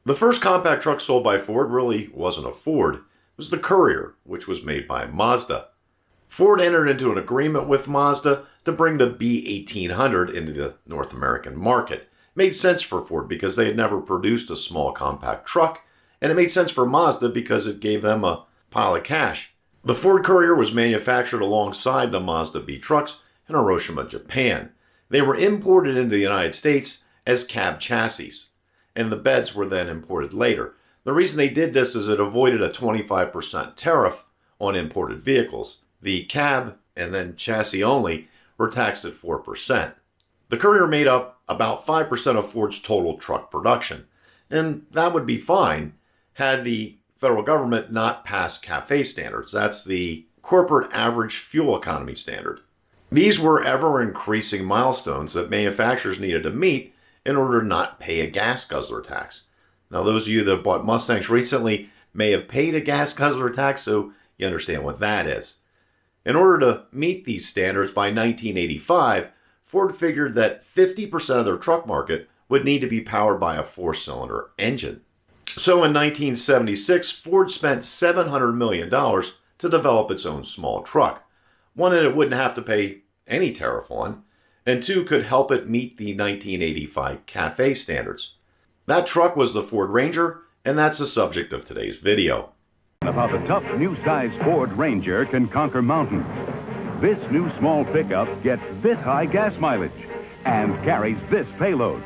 The first compact truck sold by Ford really wasn't a Ford. It was the Courier, which was made by Mazda. Ford entered into an agreement with Mazda to bring the B1800 into the North American market. It made sense for Ford because they had never produced a small compact truck, and it made sense for Mazda because it gave them a pile of cash. The Ford Courier was manufactured alongside the Mazda B trucks in Hiroshima, Japan. They were imported into the United States as cab chassis, and the beds were then imported later. The reason they did this is it avoided a 25% tariff on imported vehicles. The cab and then chassis only were taxed at 4%. The Courier made up about 5% of Ford's total truck production, and that would be fine had the federal government not passed CAFE standards. That's the corporate average fuel economy standard. These were ever-increasing milestones that manufacturers needed to meet in order to not pay a gas guzzler tax. Now, those of you that have bought Mustangs recently may have paid a gas guzzler tax, so you understand what that is. In order to meet these standards by 1985, Ford figured that 50% of their truck market would need to be powered by a four-cylinder engine. So in 1976, Ford spent $700 million to develop its own small truck, one that it wouldn't have to pay any tariff on, and two, could help it meet the 1985 CAFE standards. That truck was the Ford Ranger, and that's the subject of today's video. Of how the tough new size Ford Ranger can conquer mountains. This new small pickup gets this high gas mileage and carries this payload.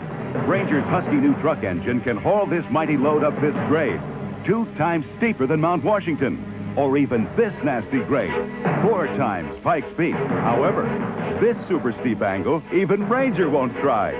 Ranger's husky new truck engine can haul this mighty load up this grade, 2 times steeper than Mount Washington, or even this nasty grade, 4 times Pikes Peak. However, this super steep angle, even Ranger won't try.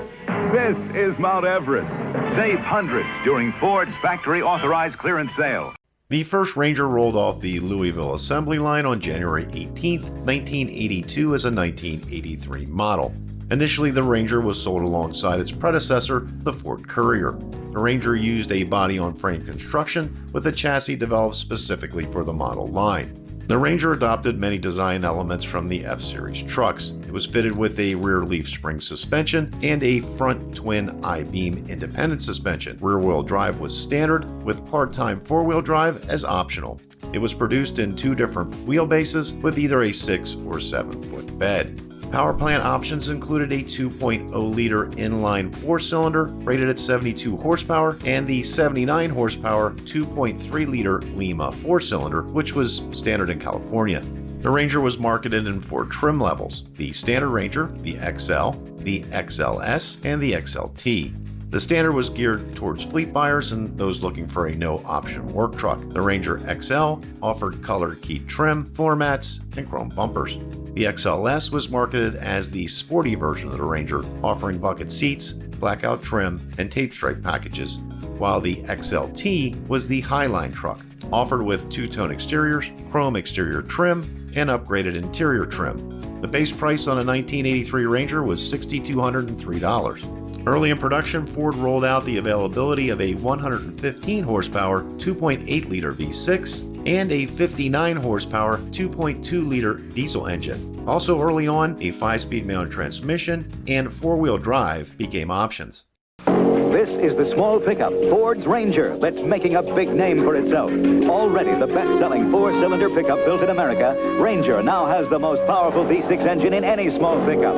This is Mount Everest. Save hundreds during Ford's factory authorized clearance sale. The first Ranger rolled off the Louisville assembly line on January 18, 1982 as a 1983 model. Initially, the Ranger was sold alongside its predecessor, the Ford Courier. The Ranger used a body-on-frame construction with a chassis developed specifically for the model line. The Ranger adopted many design elements from the F-Series trucks. It was fitted with a rear leaf spring suspension and a front twin I-beam independent suspension. Rear-wheel drive was standard, with part-time four-wheel drive as optional. It was produced in 2 different wheelbases with either a 6 or 7-foot bed. Power plant options included a 2.0-liter inline 4-cylinder rated at 72 horsepower and the 79 horsepower 2.3-liter Lima 4-cylinder, which was standard in California. The Ranger was marketed in 4 trim levels: the Standard Ranger, the XL, the XLS, and the XLT. The Standard was geared towards fleet buyers and those looking for a no-option work truck. The Ranger XL offered colored keyed trim, floor mats, and chrome bumpers. The XLS was marketed as the sporty version of the Ranger, offering bucket seats, blackout trim, and tape stripe packages, while the XLT was the Highline truck, offered with 2-tone exteriors, chrome exterior trim, and upgraded interior trim. The base price on a 1983 Ranger was $6,203. Early in production, Ford rolled out the availability of a 115 horsepower 2.8-liter V6 and a 59 horsepower 2.2-liter diesel engine. Also early on, a 5-speed manual transmission and 4-wheel drive became options. This is the small pickup, Ford's Ranger, that's making a big name for itself. Already the best-selling 4-cylinder pickup built in America, Ranger now has the most powerful V6 engine in any small pickup.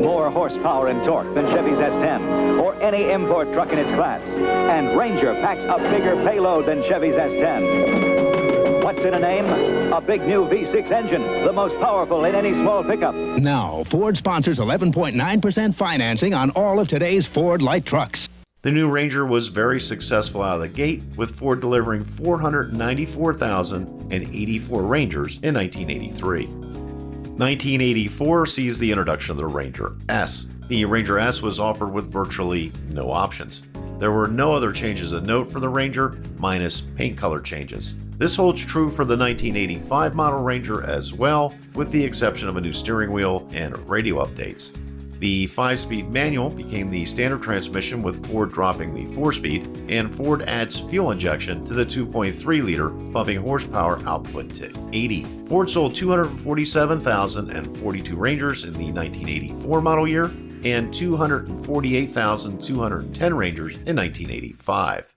More horsepower and torque than Chevy's S10 or any import truck in its class. And Ranger packs a bigger payload than Chevy's S10. What's in a name? A big new V6 engine, the most powerful in any small pickup. Now, Ford sponsors 11.9% financing on all of today's Ford light trucks. The new Ranger was very successful out of the gate, with Ford delivering 494,084 Rangers in 1983. 1984 sees the introduction of the Ranger S. The Ranger S was offered with virtually no options. There were no other changes of note for the Ranger, minus paint color changes. This holds true for the 1985 model Ranger as well, with the exception of a new steering wheel and radio updates. The 5-speed manual became the standard transmission, with Ford dropping the 4-speed, and Ford adds fuel injection to the 2.3-liter, bumping horsepower output to 80. Ford sold 247,042 Rangers in the 1984 model year and 248,210 Rangers in 1985.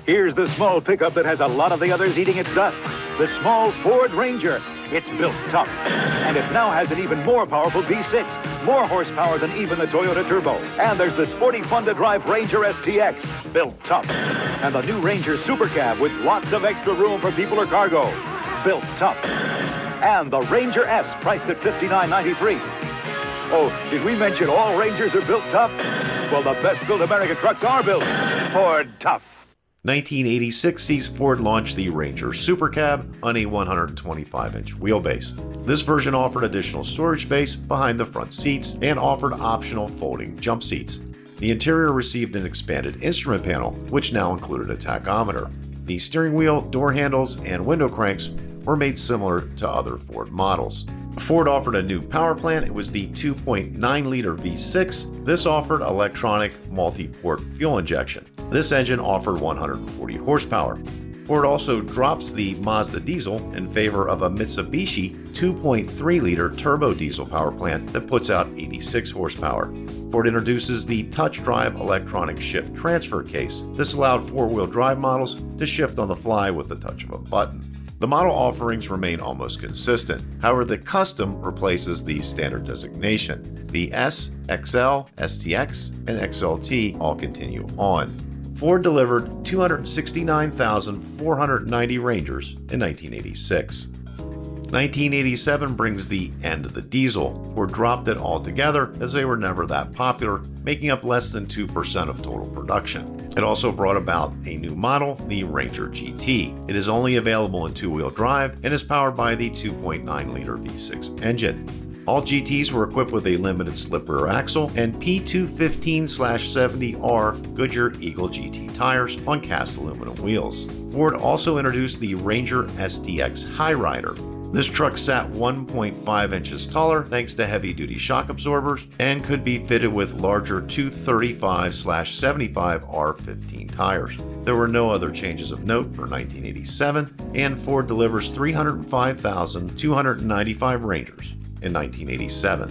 Here's the small pickup that has a lot of the others eating its dust. The small Ford Ranger. It's built tough, and it now has an even more powerful V6, more horsepower than even the Toyota Turbo. And there's the sporty, fun-to-drive Ranger STX, built tough. And the new Ranger Super Cab with lots of extra room for people or cargo, built tough. And the Ranger S, priced at $59.93. Oh, did we mention all Rangers are built tough? Well, the best-built American trucks are built Ford tough. 1986 sees Ford launch the Ranger Super Cab on a 125-inch wheelbase. This version offered additional storage space behind the front seats and offered optional folding jump seats. The interior received an expanded instrument panel, which now included a tachometer. The steering wheel, door handles, and window cranks were made similar to other Ford models. Ford offered a new power plant. It was the 2.9-liter V6. This offered electronic multi-port fuel injection. This engine offered 140 horsepower. Ford also drops the Mazda diesel in favor of a Mitsubishi 2.3-liter turbo diesel power plant that puts out 86 horsepower. Ford introduces the Touch Drive electronic shift transfer case. This allowed four-wheel drive models to shift on the fly with the touch of a button. The model offerings remain almost consistent. However, the Custom replaces the standard designation. The S, XL, STX, and XLT all continue on. Ford delivered 269,490 Rangers in 1986. 1987 brings the end of the diesel. Ford dropped it altogether as they were never that popular, making up less than 2% of total production. It also brought about a new model, the Ranger GT. It is only available in two-wheel drive and is powered by the 2.9-liter V6 engine. All GTs were equipped with a limited slip rear axle and P215/70R Goodyear Eagle GT tires on cast aluminum wheels. Ford also introduced the Ranger STX Highrider. This truck sat 1.5 inches taller thanks to heavy-duty shock absorbers and could be fitted with larger 235/75 R15 tires. There were no other changes of note for 1987, and Ford delivers 305,295 Rangers in 1987.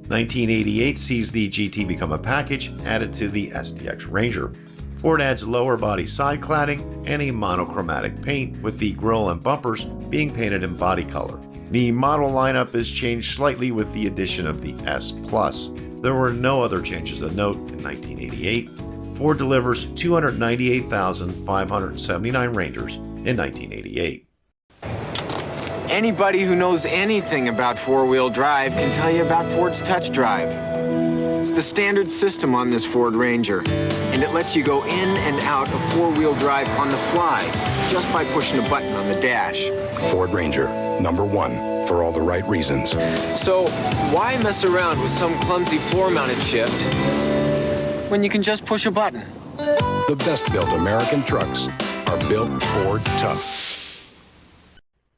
1988 sees the GT become a package added to the STX Ranger. Ford adds lower body side cladding and a monochromatic paint, with the grille and bumpers being painted in body color. The model lineup is changed slightly with the addition of the S Plus. There were no other changes of note in 1988. Ford delivers 298,579 Rangers in 1988. Anybody who knows anything about four-wheel drive can tell you about Ford's Touch Drive. It's the standard system on this Ford Ranger, and it lets you go in and out of four-wheel drive on the fly just by pushing a button on the dash. Ford Ranger, #1 for all the right reasons. So why mess around with some clumsy floor-mounted shift when you can just push a button? The best-built American trucks are built Ford tough.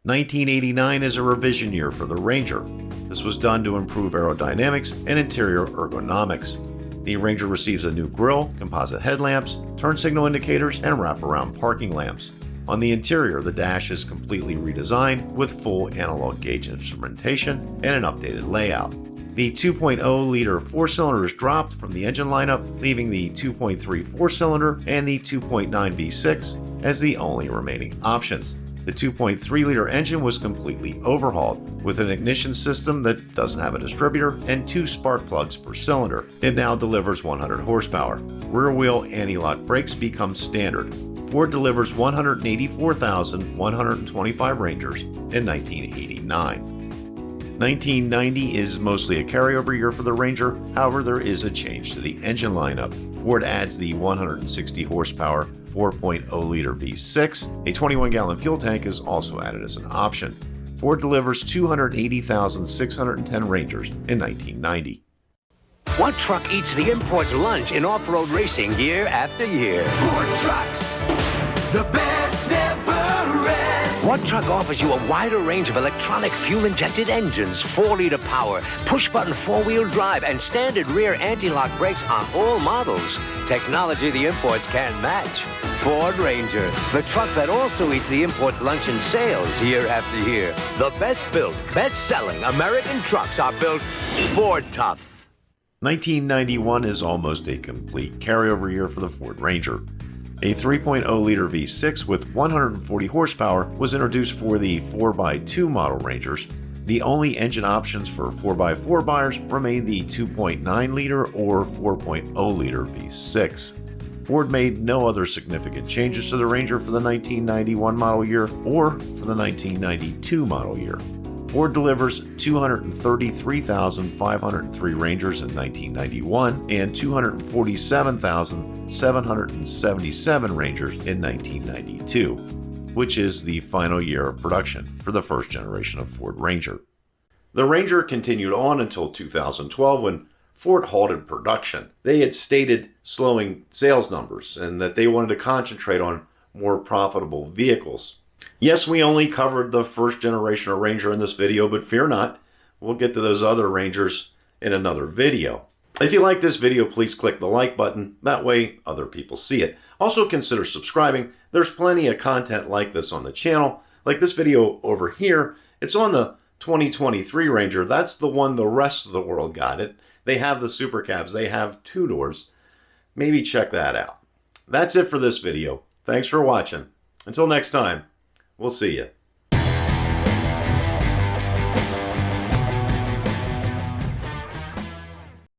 1989 is a revision year for the Ranger. This was done to improve aerodynamics and interior ergonomics. The Ranger receives a new grille, composite headlamps, turn signal indicators, and wraparound parking lamps. On the interior, the dash is completely redesigned with full analog gauge instrumentation and an updated layout. The 2.0-liter four-cylinder is dropped from the engine lineup, leaving the 2.3 four-cylinder and the 2.9 V6 as the only remaining options. The 2.3-liter engine was completely overhauled, with an ignition system that doesn't have a distributor and 2 spark plugs per cylinder. It now delivers 100 horsepower. Rear-wheel anti-lock brakes become standard. Ford delivers 184,125 Rangers in 1989. 1990 is mostly a carryover year for the Ranger. However, there is a change to the engine lineup. Ford adds the 160 horsepower 4.0-liter V6. A 21-gallon fuel tank is also added as an option. Ford delivers 280,610 Rangers in 1990. What truck eats the imports lunch in off-road racing year after year? Ford Trucks, the best never ends. What truck offers you a wider range of electronic fuel-injected engines, 4-liter power, push-button four-wheel drive, and standard rear anti-lock brakes on all models? Technology the imports can't match. Ford Ranger, the truck that also eats the imports lunch in sales year after year. The best-built, best-selling American trucks are built Ford tough. 1991 is almost a complete carryover year for the Ford Ranger. A 3.0-liter V6 with 140 horsepower was introduced for the 4x2 model Rangers. The only engine options for 4x4 buyers remain the 2.9-liter or 4.0-liter V6. Ford made no other significant changes to the Ranger for the 1991 model year or for the 1992 model year. Ford delivers 233,503 Rangers in 1991 and 247,777 Rangers in 1992, which is the final year of production for the first generation of Ford Ranger. The Ranger continued on until 2012 when Ford halted production. They had stated slowing sales numbers and that they wanted to concentrate on more profitable vehicles. Yes, we only covered the first generation of Ranger in this video, but fear not, we'll get to those other Rangers in another video. If you like this video, please click the like button. That way other people see it. Also consider subscribing. There's plenty of content like this on the channel. Like this video over here, it's on the 2023 Ranger. That's the one the rest of the world got it. They have the Super Cabs. They have 2 doors. Maybe check that out. That's it for this video. Thanks for watching. Until next time, we'll see you.